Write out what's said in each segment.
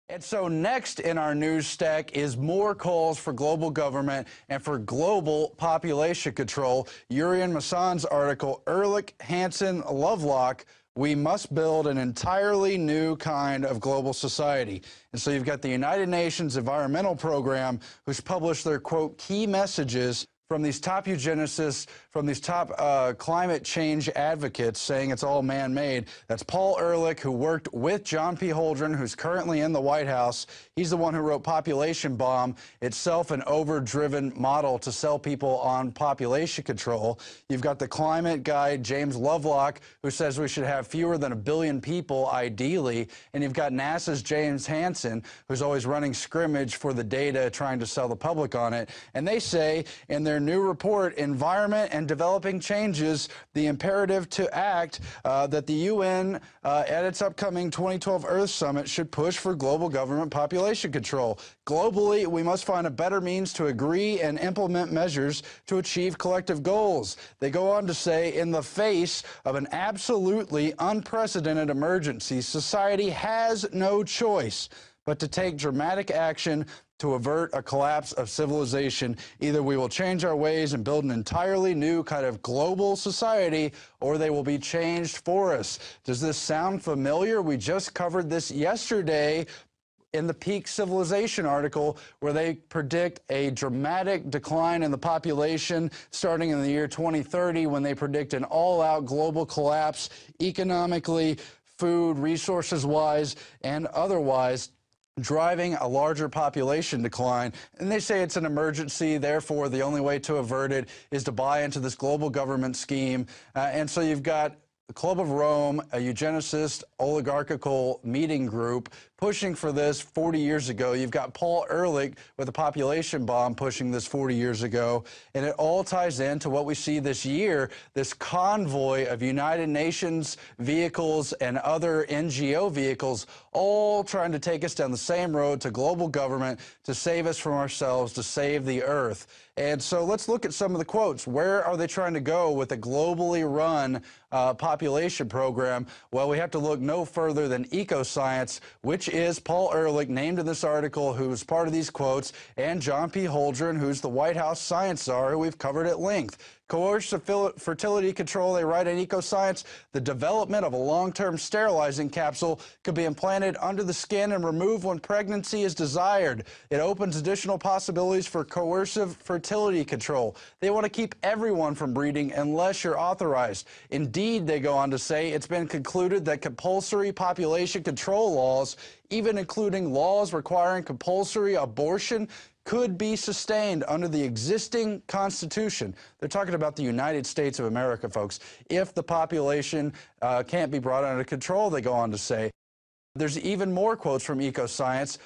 And so next in our news stack is more calls for global government and for global population control. Jurriaan Maessen's article, Ehrlich, Hansen, Lovelock, We Must Build an Entirely New Kind of Global Society. And so you've got the United Nations Environmental Program, who's published their, quote, key messages from these top eugenicists, from these top climate change advocates saying it's all man-made. That's Paul Ehrlich, who worked with John P. Holdren, who's currently in the White House. He's the one who wrote Population Bomb, itself an overdriven model to sell people on population control. You've got the climate guy, James Lovelock, who says we should have fewer than 1 billion people, ideally. And you've got NASA's James Hansen, who's always running scrimmage for the data, trying to sell the public on it. And they say in their new report, Environment and Developing Changes, the Imperative to Act, that the UN at its upcoming 2012 Earth Summit should push for global government population control. Globally, we must find a better means to agree and implement measures to achieve collective goals. They go on to say, in the face of an absolutely unprecedented emergency, society has no choice but to take dramatic action to avert a collapse of civilization. Either we will change our ways and build an entirely new kind of global society, or they will be changed for us. Does this sound familiar? We just covered this yesterday in the Peak Civilization article, where they predict a dramatic decline in the population starting in the year 2030, when they predict an all-out global collapse economically, food, resources-wise, and otherwise, driving a larger population decline. And they say it's an emergency, therefore the only way to avert it is to buy into this global government scheme. And so you've got the Club of Rome, a eugenicist oligarchical meeting group, pushing for this 40 years ago. You've got Paul Ehrlich with the population bomb pushing this 40 years ago. And it all ties into what we see this year, this convoy of United Nations vehicles and other NGO vehicles, all trying to take us down the same road to global government, to save us from ourselves, to save the earth. And so let's look at some of the quotes. Where are they trying to go with a globally run population program? Well, we have to look no further than ecoscience, which is Paul Ehrlich, named in this article, who's part of these quotes, and John P. Holdren, who's the White House science czar, who we've covered at length. Coercive fertility control, they write in Ecoscience, the development of a long-term sterilizing capsule could be implanted under the skin and removed when pregnancy is desired. It opens additional possibilities for coercive fertility control. They want to keep everyone from breeding unless you're authorized. Indeed, they go on to say, it's been concluded that compulsory population control laws, even including laws requiring compulsory abortion, could be sustained under the existing Constitution. They're talking about the United States of America, folks. If the population can't be brought under control, they go on to say. There's even more quotes from Ecoscience.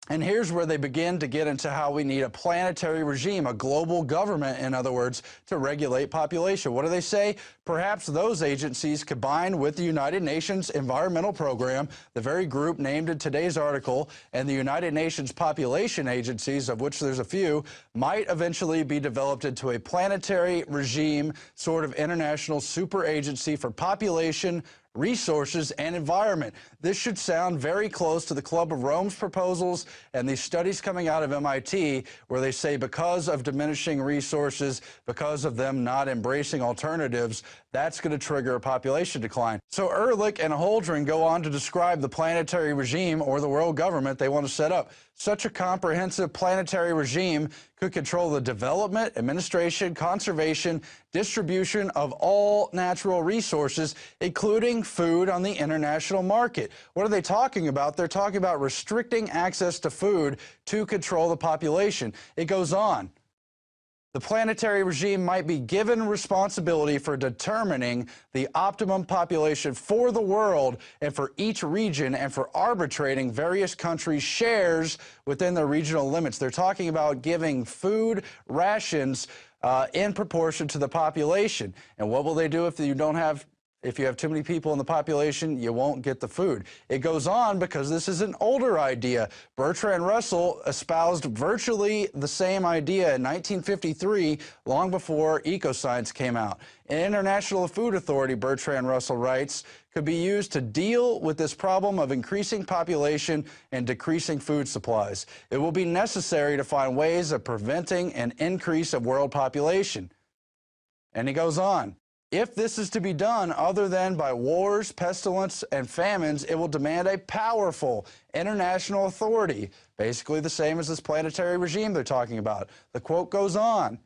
And here's where they begin to get into how we need a planetary regime, a global government, in other words, to regulate population. What do they say? Perhaps those agencies, combined with the United Nations Environmental Program, the very group named in today's article, and the United Nations population agencies, of which there's a few, might eventually be developed into a planetary regime, sort of international super agency for population, resources, and environment. This should sound very close to the Club of Rome's proposals and these studies coming out of MIT, where they say because of diminishing resources, because of them not embracing alternatives, that's going to trigger a population decline. So Ehrlich and Holdren go on to describe the planetary regime, or the world government, they want to set up. Such a comprehensive planetary regime could control the development, administration, conservation, distribution of all natural resources, including food on the international market. What are they talking about? They're talking about restricting access to food to control the population. It goes on. The planetary regime might be given responsibility for determining the optimum population for the world and for each region, and for arbitrating various countries' shares within their regional limits. They're talking about giving food rations in proportion to the population. And what will they do if you don't have If you have too many people in the population, you won't get the food. It goes on because this is an older idea. Bertrand Russell espoused virtually the same idea in 1953, long before ecoscience came out. An International Food Authority, Bertrand Russell writes, could be used to deal with this problem of increasing population and decreasing food supplies. It will be necessary to find ways of preventing an increase of world population. And he goes on. If this is to be done other than by wars, pestilence, and famines, it will demand a powerful international authority, basically the same as this planetary regime they're talking about. The quote goes on.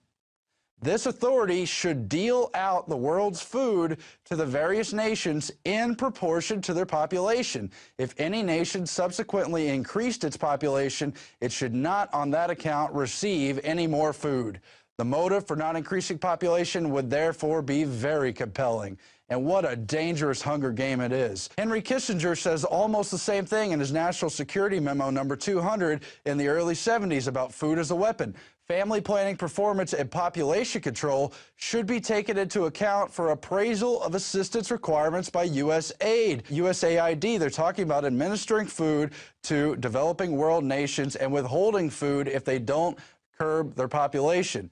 This authority should deal out the world's food to the various nations in proportion to their population. If any nation subsequently increased its population, it should not on that account receive any more food. The motive for not increasing population would therefore be very compelling. And what a dangerous hunger game it is. Henry Kissinger says almost the same thing in his National Security Memo number 200 in the early 70s about food as a weapon. Family planning, performance, and population control should be taken into account for appraisal of assistance requirements by USAID. They're talking about administering food to developing world nations and withholding food if they don't curb their population.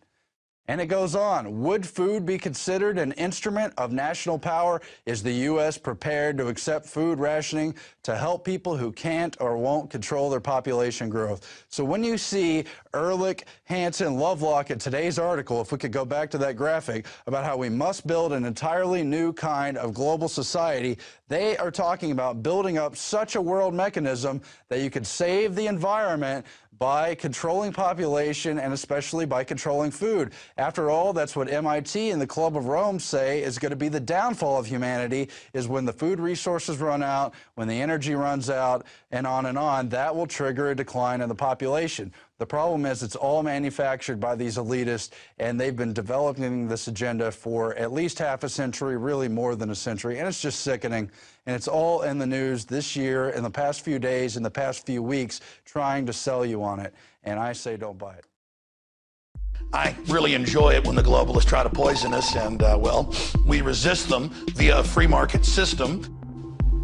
And it goes on. Would food be considered an instrument of national power? Is the U.S. prepared to accept food rationing to help people who can't or won't control their population growth? So when you see Ehrlich, Hansen, Lovelock in today's article, if we could go back to that graphic, about how we must build an entirely new kind of global society, they are talking about building up such a world mechanism that you could save the environment by controlling population and especially by controlling food. After all, that's what MIT and the Club of Rome say is going to be the downfall of humanity, is when the food resources run out, when the energy runs out, and on, that will trigger a decline in the population. The problem is it's all manufactured by these elitists, and they've been developing this agenda for at least half a century, really more than a century, and it's just sickening. And it's all in the news this year, in the past few days, in the past few weeks, trying to sell you on it. And I say don't buy it. I really enjoy it when the globalists try to poison us, and, well, we resist them via a free market system.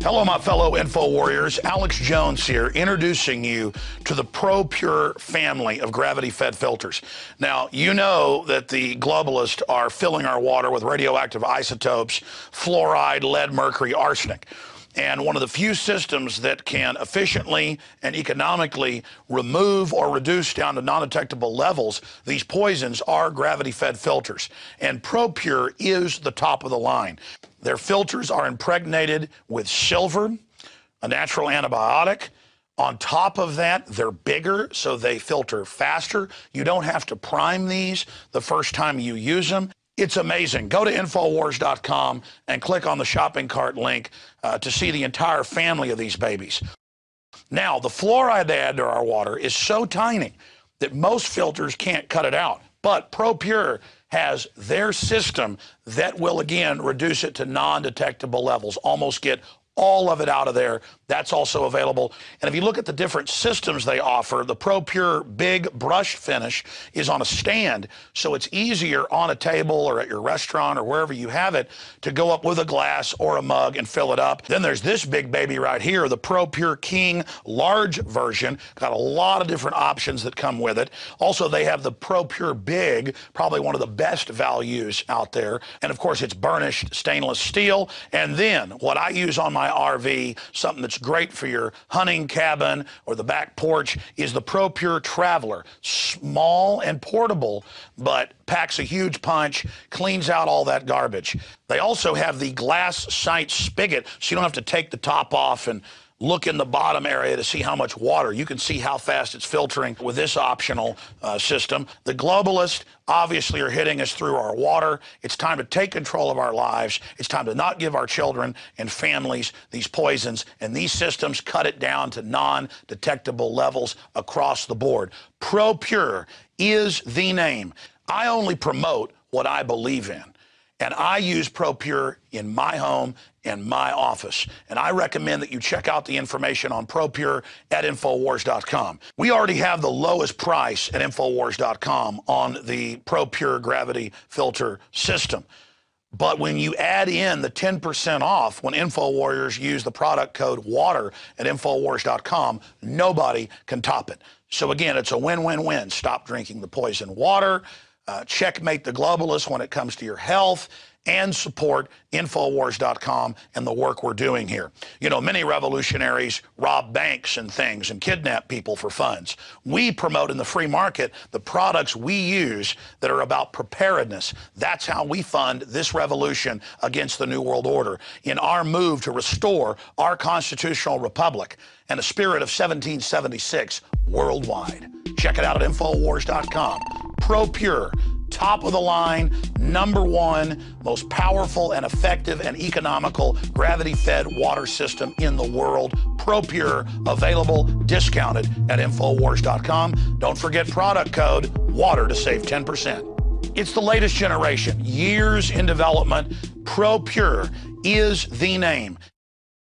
Hello, my fellow info warriors. Alex Jones here, introducing you to the ProPure family of gravity-fed filters. Now, you know that the globalists are filling our water with radioactive isotopes, fluoride, lead, mercury, arsenic. And one of the few systems that can efficiently and economically remove or reduce down to non-detectable levels these poisons are gravity-fed filters. And ProPure is the top of the line. Their filters are impregnated with silver, a natural antibiotic. On top of that, they're bigger, so they filter faster. You don't have to prime these the first time you use them. It's amazing. Go to Infowars.com and click on the shopping cart link to see the entire family of these babies. Now, the fluoride they add to our water is so tiny that most filters can't cut it out. But ProPure has their system that will, again, reduce it to non-detectable levels, almost get all of it out of there. That's also available. And if you look at the different systems they offer, the ProPure Big Brush Finish is on a stand, so it's easier on a table or at your restaurant or wherever you have it to go up with a glass or a mug and fill it up. Then there's this big baby right here, the ProPure King large version. Got a lot of different options that come with it. Also, they have the ProPure Big, probably one of the best values out there. And of course, it's burnished stainless steel. And then what I use on my RV, something that's great for your hunting cabin or the back porch, is the ProPure Traveler. Small and portable, but packs a huge punch, cleans out all that garbage. They also have the glass sight spigot, so you don't have to take the top off and look in the bottom area to see how much water. You can see how fast it's filtering with this optional system. The globalists obviously are hitting us through our water. It's time to take control of our lives. It's time to not give our children and families these poisons, and these systems cut it down to non-detectable levels across the board. ProPure is the name. I only promote what I believe in. And I use ProPure in my home and my office. And I recommend that you check out the information on ProPure at Infowars.com. We already have the lowest price at Infowars.com on the ProPure gravity filter system. But when you add in the 10% off when InfoWarriors use the product code WATER at InfoWars.com, nobody can top it. So again, it's a win-win-win. Stop drinking the poison water, checkmate the globalists when it comes to your health, and support InfoWars.com and the work we're doing here. You know, many revolutionaries rob banks and things and kidnap people for funds. We promote in the free market the products we use that are about preparedness. That's how we fund this revolution against the New World Order in our move to restore our constitutional republic and a spirit of 1776 worldwide. Check it out at InfoWars.com. Pro-Pure, top of the line, #1, most powerful and effective and economical gravity-fed water system in the world. Pro-Pure, available, discounted at InfoWars.com. Don't forget product code WATER to save 10%. It's the latest generation, years in development. Pro-Pure is the name.